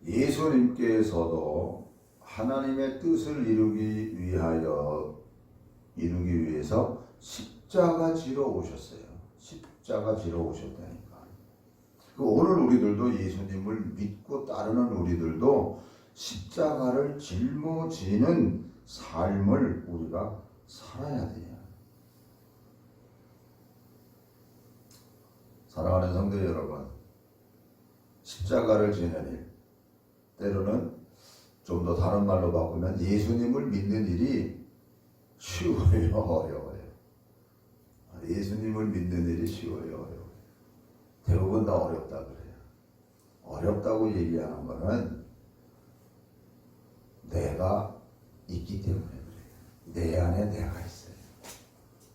예수님께서도 하나님의 뜻을 이루기 위해서 십자가 지러 오셨어요. 십자가 지러 오셨다니까. 오늘 우리들도 예수님을 믿고 따르는 우리들도 십자가를 짊어지는 삶을 우리가 살아야 돼요. 사랑하는 성도 여러분, 십자가를 지는 일, 때로는 좀 더 다른 말로 바꾸면 예수님을 믿는 일이 쉬워요, 어려워요? 예수님을 믿는 일이 쉬워요, 어려워요? 대부분 다 어렵다 그래요. 어렵다고 얘기하는 거는 내가 있기 때문에 그래요. 내 안에 내가 있어요.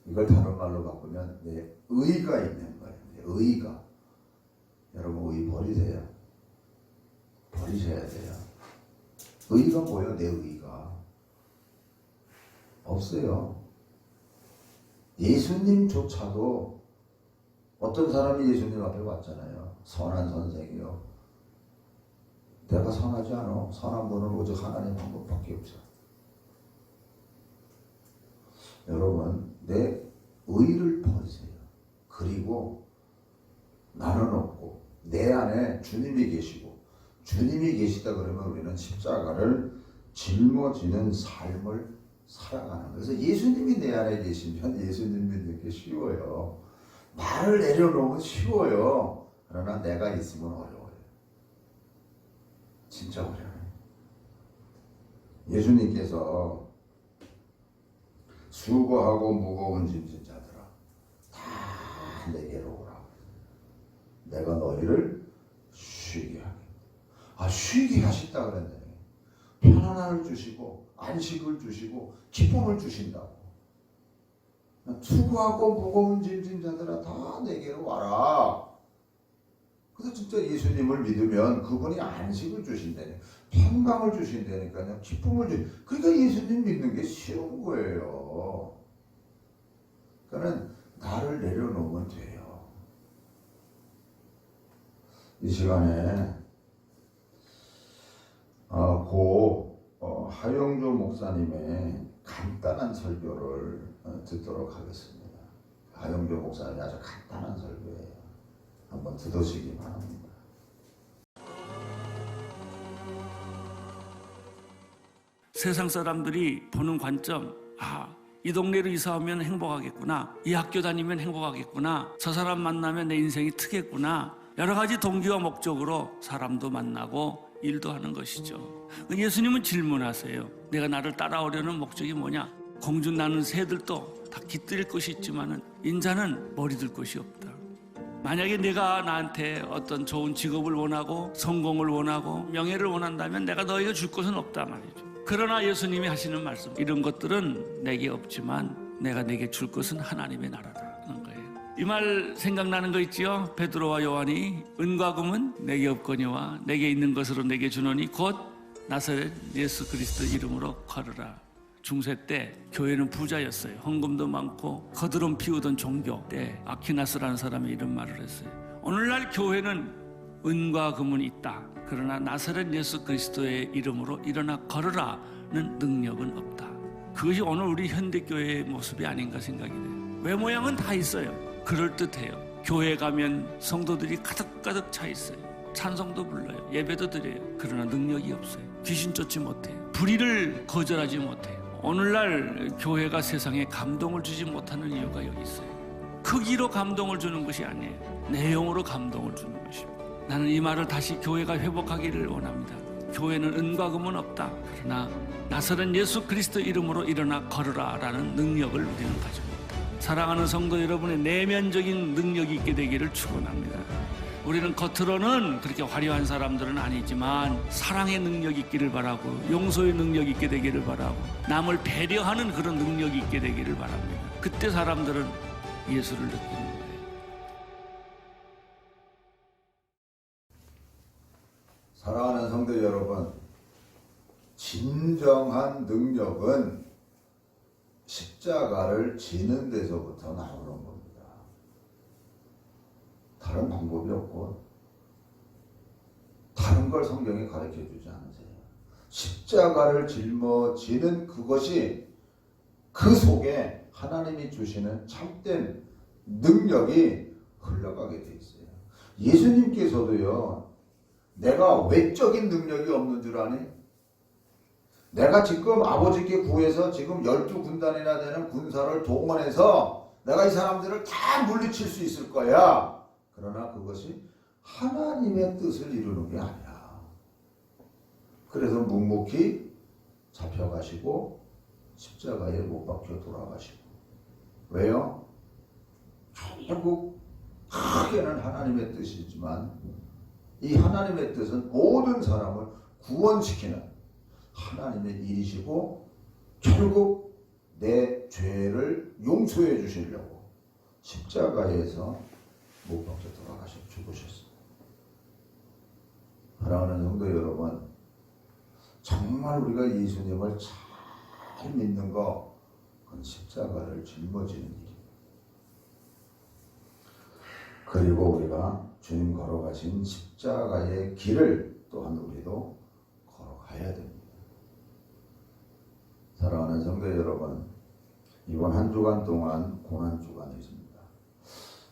이걸 다른 말로 바꾸면 내 의가 있는 거예요. 내 의가. 여러분 의 버리세요. 버리셔야 돼요. 의가 뭐예요? 내 의가. 없어요. 예수님조차도 어떤 사람이 예수님 앞에 왔잖아요. 선한 선생이요. 내가 선하지 않아. 선한 분은 오직 하나님 한 분밖에 없어. 여러분 내 의를 버리세요. 그리고 나는 없고 내 안에 주님이 계시고 주님이 계시다 그러면 우리는 십자가를 짊어지는 삶을 살아가는 거예요. 그래서 예수님이 내 안에 계시면 예수님 믿는 게 쉬워요. 나를 내려놓으면 쉬워요. 그러나 내가 있으면 어려워요. 진짜 어려워요. 예수님께서 수고하고 무거운 짐진 자들아 다 내게로 오라. 내가 너희를 쉬게 하겠다. 쉬게 하신다 그랬네. 편안함을 주시고 안식을 주시고 기쁨을 주신다고. 수고하고 무거운 짐진 자들아 다 내게로 와라. 그래서 진짜 예수님을 믿으면 그분이 안식을 주신다니, 평강을 주신다니까요. 기쁨을 그러니까 예수님 믿는 게 쉬운 거예요. 그러니까 나를 내려놓으면 돼요. 이 시간에 하영조 목사님의 간단한 설교를 듣도록 하겠습니다. 하영조 목사님이 아주 간단한 설교예요. 한번 들으시기 바랍니다. 세상 사람들이 보는 관점, 이 동네로 이사 오면 행복하겠구나, 이 학교 다니면 행복하겠구나, 저 사람 만나면 내 인생이 트겠구나, 여러 가지 동기와 목적으로 사람도 만나고 일도 하는 것이죠. 예수님은 질문하세요. 내가 나를 따라오려는 목적이 뭐냐? 공중 나는 새들도 다 깃들 것이 있지만은 인자는 머리 들 것이 없다. 만약에 내가 나한테 어떤 좋은 직업을 원하고 성공을 원하고 명예를 원한다면 내가 너희가 줄 것은 없다 말이죠. 그러나 예수님이 하시는 말씀, 이런 것들은 내게 없지만 내가 내게 줄 것은 하나님의 나라라는 거예요. 이 말 생각나는 거 있지요? 베드로와 요한이 은과 금은 내게 없거니와 내게 있는 것으로 내게 주노니 곧 나사렛 예수 그리스도 이름으로 걸으라. 중세 때 교회는 부자였어요. 헌금도 많고 거드름 피우던 종교 때 아퀴나스라는 사람이 이런 말을 했어요. 오늘날 교회는 은과 금은 있다. 그러나 나사렛 예수 그리스도의 이름으로 일어나 걸으라는 능력은 없다. 그것이 오늘 우리 현대교회의 모습이 아닌가 생각이 돼요. 외모양은 다 있어요. 그럴듯해요. 교회 가면 성도들이 가득가득 차 있어요. 찬송도 불러요. 예배도 드려요. 그러나 능력이 없어요. 귀신 쫓지 못해요. 불의를 거절하지 못해요. 오늘날 교회가 세상에 감동을 주지 못하는 이유가 여기 있어요. 크기로 감동을 주는 것이 아니에요. 내용으로 감동을 주는 것입니다. 나는 이 말을 다시 교회가 회복하기를 원합니다. 교회는 은과 금은 없다. 그러나 나사렛 예수 그리스도 이름으로 일어나 걸으라 라는 능력을 우리는 가지고 있다. 사랑하는 성도 여러분의 내면적인 능력이 있게 되기를 축원합니다. 우리는 겉으로는 그렇게 화려한 사람들은 아니지만 사랑의 능력이 있기를 바라고 용서의 능력이 있게 되기를 바라고 남을 배려하는 그런 능력이 있게 되기를 바랍니다. 그때 사람들은 예수를 느끼는 거예요. 사랑하는 성도 여러분, 진정한 능력은 십자가를 지는 데서부터 나오는 겁니다. 다른 방법이 없고 다른 걸 성경이 가르쳐주지 않으세요. 십자가를 짊어지는 그것이 그 속에 하나님이 주시는 참된 능력이 흘러가게 돼 있어요. 예수님께서도요, 내가 외적인 능력이 없는 줄 아니? 내가 지금 아버지께 구해서 지금 12군단이나 되는 군사를 동원해서 내가 이 사람들을 다 물리칠 수 있을 거야. 그러나 그것이 하나님의 뜻을 이루는 게 아니야. 그래서 묵묵히 잡혀가시고 십자가에 못 박혀 돌아가시고. 왜요? 결국 크게는 하나님의 뜻이지만 이 하나님의 뜻은 모든 사람을 구원시키는 하나님의 일이시고 결국 내 죄를 용서해 주시려고 십자가에서 못 박혀 돌아가셔 죽으셨습니다. 사랑하는 성도 여러분, 정말 우리가 예수님을 잘 믿는 거 그건 십자가를 짊어지는 일입니다. 그리고 우리가 주님 걸어가신 십자가의 길을 또한 우리도 걸어가야 됩니다. 사랑하는 성도 여러분, 이번 한 주간 동안 고난 주간이십니다.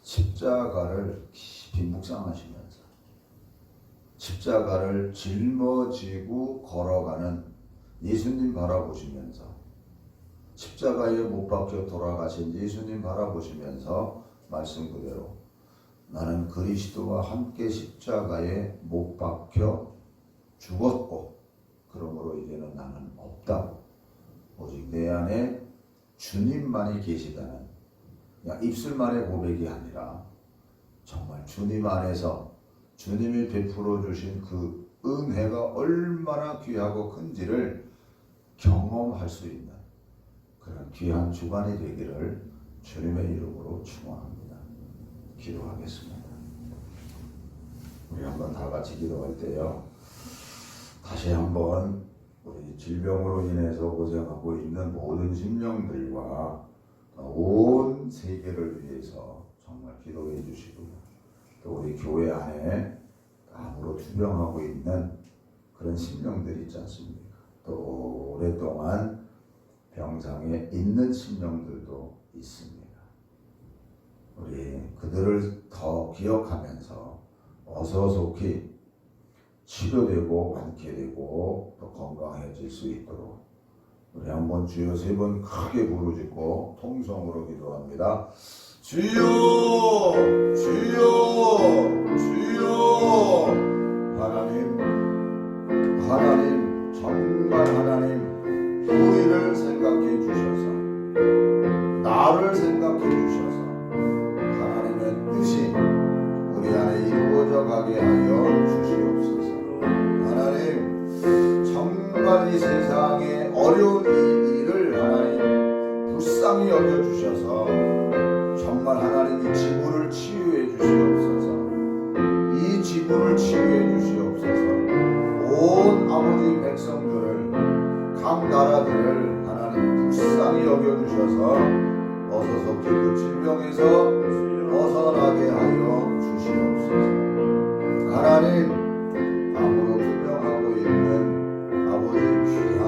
십자가를 깊이 묵상하시면서 십자가를 짊어지고 걸어가는 예수님 바라보시면서 십자가에 못 박혀 돌아가신 예수님 바라보시면서 말씀 그대로 나는 그리스도와 함께 십자가에 못 박혀 죽었고 그러므로 이제는 나는 없다고 오직 내 안에 주님만이 계시다는 그냥 입술만의 고백이 아니라 정말 주님 안에서 주님이 베풀어 주신 그 은혜가 얼마나 귀하고 큰지를 경험할 수 있는 그런 귀한 주간이 되기를 주님의 이름으로 축원합니다. 기도하겠습니다. 우리 한번 다 같이 기도할 때요, 다시 한번 우리 질병으로 인해서 고생하고 있는 모든 심령들과 온 세계를 위해서 정말 기도해 주시고요. 또 우리 교회 안에 암으로 투병하고 있는 그런 심령들이 있지 않습니까? 또 오랫동안 병상에 있는 심령들도 있습니다. 우리 그들을 더 기억하면서 어서 속히 치료되고 완쾌되고 또 건강해질 수 있도록 우리 한번 주여 3번 크게 부르짖고 통성으로 기도합니다. 주여 주여 주여. 하나님 정말 하나님 우리를 생각해 주셔서 나를 생각해 주셔서 하나님의 뜻이 우리 안에 이루어져 가게 하여 주시옵소서. 하나님 정말 이 세상에 어려운 이 일을 하나님 불쌍히 여겨주셔서 정말 하나님 이 지구를 치유해 주시옵소서. 이 지구를 치유해 주시옵소서. 온 아버지 백성들을 각 나라들을 하나님 불쌍히 여겨주셔서 어서 속히 그 질병에서 벗어나게 하여 주시옵소서. 하나님 암으로 투병하고 있는 아버지 귀한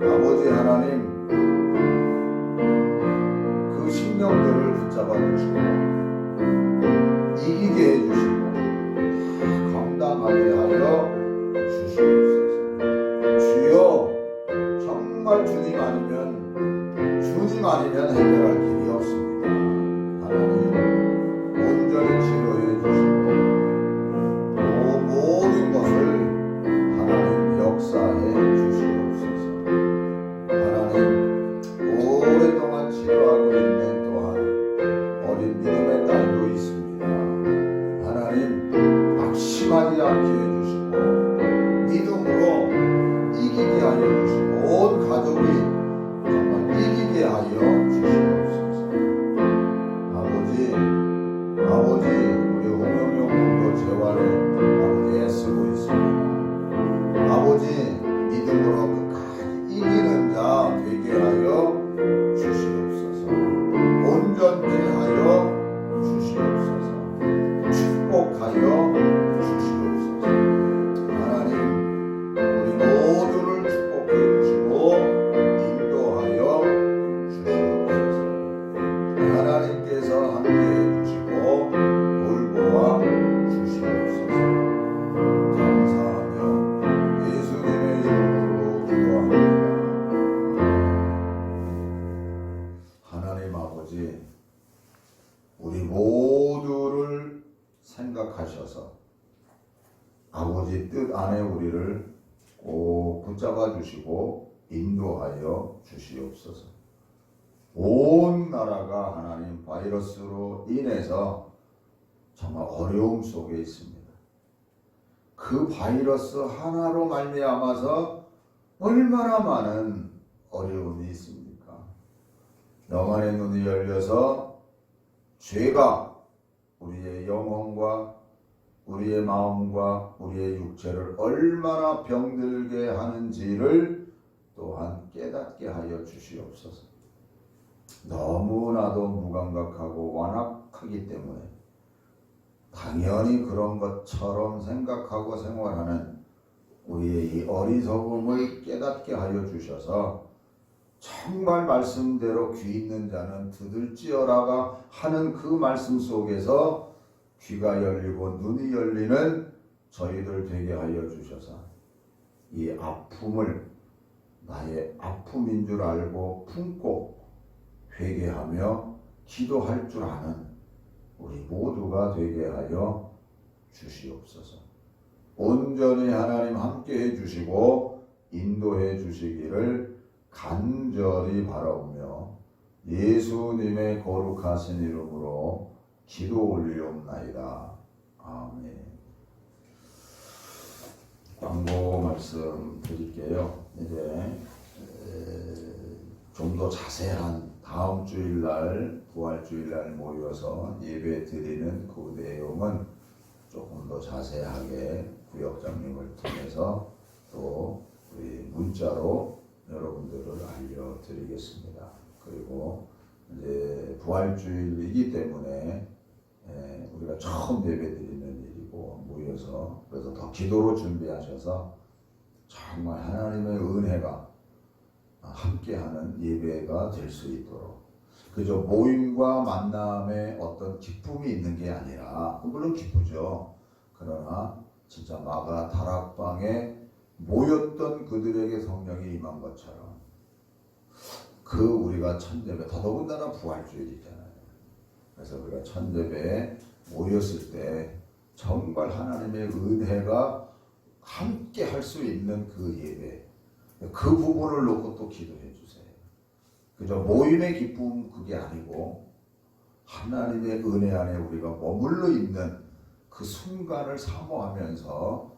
아버지 하나님 그 심령들을 붙잡아 주시고 이기게 해주시고 감당하게 하여 주시옵소서. 주여 정말 주님 아니면 해결할 길이 없습니다. 하나님 온전히 치료해 주시고 모든 것을 하나님 역사해 주시옵소서. 하나님 오랫동안 치료하고 있는 또한 어린 믿음의 딸도 있습니다. 하나님 낙심하지 않게 해주시고 믿음으로 이기게 하여 주시고 온 가족이 정말 이기게 하여 주시옵소서. 아버지 우리 홍영용 공도 재활에 아버지 애쓰고 있습니다. 아버지 믿음으로 끝까지 이기는 자 되게 하여 주시옵소서. 온전케 하여 주시옵소서. 축복하여 주시옵소서. 하나님 우리 모두를 축복해 주시고 인도하여 주시옵소서. 하나님께서 함께해 주시고 돌보아 주시옵소서. 감사하며 예수님의 이름으로 기도합니다. 하나님 아버지 우리 모두를 생각하셔서 아버지 뜻 안에 우리를 꼭 붙잡아 주시고 인도하여 주시옵소서. 온 나라가 하나님 바이러스로 인해서 정말 어려움 속에 있습니다. 그 바이러스 하나로 말미암아서 얼마나 많은 어려움이 있습니까? 영안의 눈이 열려서 죄가 우리의 영혼과 우리의 마음과 우리의 육체를 얼마나 병들게 하는지를 또한 깨닫게 하여 주시옵소서. 너무나도 무감각하고 완악하기 때문에 당연히 그런 것처럼 생각하고 생활하는 우리의 이 어리석음을 깨닫게 하여 주셔서 정말 말씀대로 귀 있는 자는 듣을지어라가 하는 그 말씀 속에서 귀가 열리고 눈이 열리는 저희들 되게 하여 주셔서 이 아픔을 나의 아픔인 줄 알고 품고 회개하며 기도할 줄 아는 우리 모두가 되게 하여 주시옵소서. 온전히 하나님 함께 해주시고 인도해 주시기를 간절히 바라오며 예수님의 거룩하신 이름으로 기도 올리옵나이다. 아멘. 광고 말씀 드릴게요. 이제 좀 더 자세한 다음 주일날 부활주일날 모여서 예배 드리는 그 내용은 조금 더 자세하게 구역장님을 통해서 또 우리 문자로 여러분들을 알려드리겠습니다. 그리고 이제 부활주일이기 때문에 우리가 처음 예배드리는 일이고 모여서 그래서 더 기도로 준비하셔서 정말 하나님의 은혜가 함께하는 예배가 될 수 있도록 그저 모임과 만남에 어떤 기쁨이 있는 게 아니라 물론 기쁘죠. 그러나 진짜 마가 다락방에 모였던 그들에게 성령이 임한 것처럼 그 우리가 천재배 더더군다나 부활주일이잖아요. 그래서 우리가 천재배에 모였을 때 정말 하나님의 은혜가 함께 할 수 있는 그 예배 그 부분을 놓고 또 기도해 주세요. 그저 모임의 기쁨 그게 아니고 하나님의 은혜 안에 우리가 머물러 있는 그 순간을 사모하면서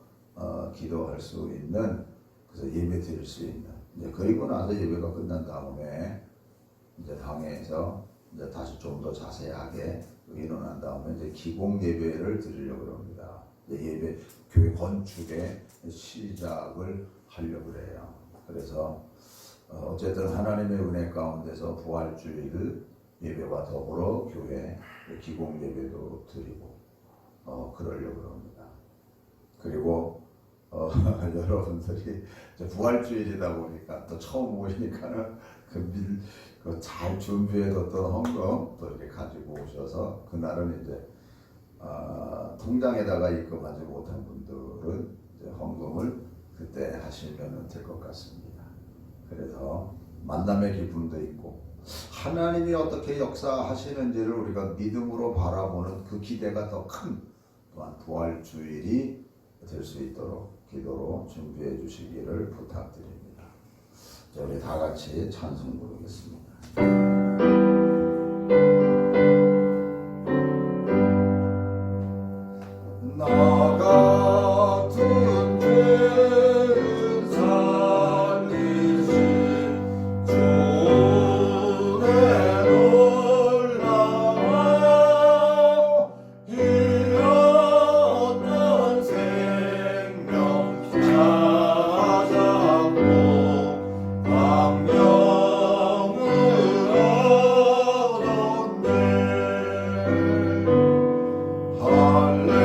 기도할 수 있는 그래서 예배 드릴 수 있는 이제 그리고 나서 예배가 끝난 다음에 이제 당에서 이제 다시 좀 더 자세하게 일어난 다음에 이제 기공 예배를 드리려고 합니다. 예배 교회 건축의 시작을 하려고 해요. 그래서 어쨌든 하나님의 은혜 가운데서 부활주일 예배와 더불어 교회 기공 예배도 드리고 그러려고 합니다. 그리고 여러분들이 이제 부활주일이다 보니까 또 처음 오시니까는 잘 준비해뒀던 헌금 또 이렇게 가지고 오셔서 그날은 이제 통장에다가 입금하지 못한 분들은 이제 헌금을 그때 하시면 될 것 같습니다. 그래서 만남의 기쁨도 있고 하나님이 어떻게 역사하시는지를 우리가 믿음으로 바라보는 그 기대가 더 큰 또한 부활주일이 될 수 있도록 기도로 준비해 주시기를 부탁드립니다. 우리 다 같이 찬송 부르겠습니다. 나 같은 죄를 살리신 주의 놀라워 잃었던 생명 찾았고 광명을 얻었네. 할렐루야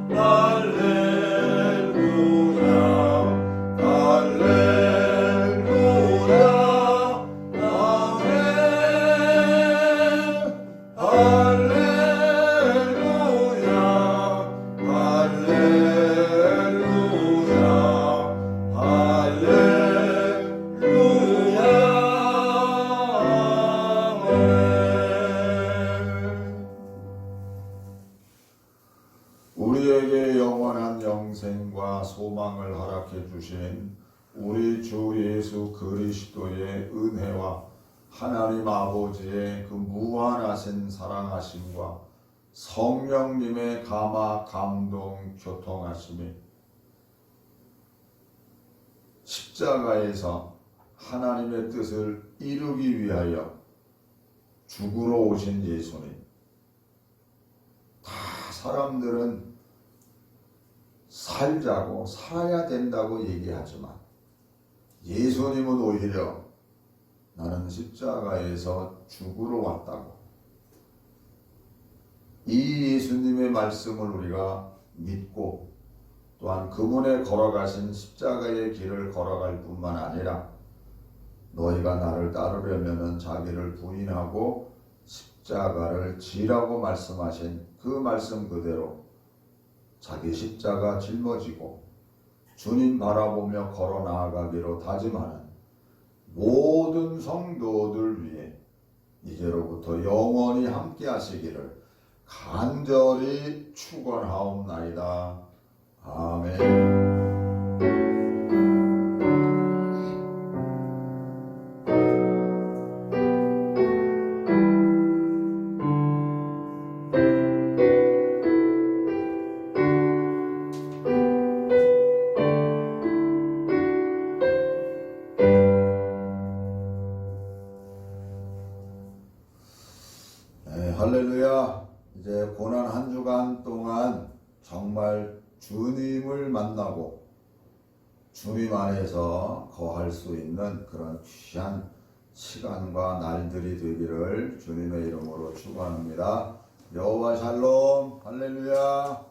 할렐루야 할렐루야 아멘 할렐루야 할렐루야 우리에게 영원한 영생과 소망을 허락해 주신 우리 주 예수 그리스도의 은혜와 하나님 아버지의 그 무한하신 사랑하심과 성령님의 감화 감동 교통하심이 십자가에서 하나님의 뜻을 이루기 위하여 죽으러 오신 예수님, 다 사람들은 살자고 살아야 된다고 얘기하지만 예수님은 오히려 나는 십자가에서 죽으러 왔다고, 이 예수님의 말씀을 우리가 믿고 또한 그분의 걸어가신 십자가의 길을 걸어갈 뿐만 아니라 너희가 나를 따르려면 자기를 부인하고 십자가를 지라고 말씀하신 그 말씀 그대로 자기 십자가 짊어지고 주님 바라보며 걸어 나아가기로 다짐하는 모든 성도들 위해 이제로부터 영원히 함께 하시기를 간절히 축원하옵나이다. 아멘. 할렐루야. 이제 고난 한 주간 동안 정말 주님을 만나고 주님 안에서 거할 수 있는 그런 귀한 시간과 날들이 되기를 주님의 이름으로 축원합니다. 여호와 샬롬. 할렐루야.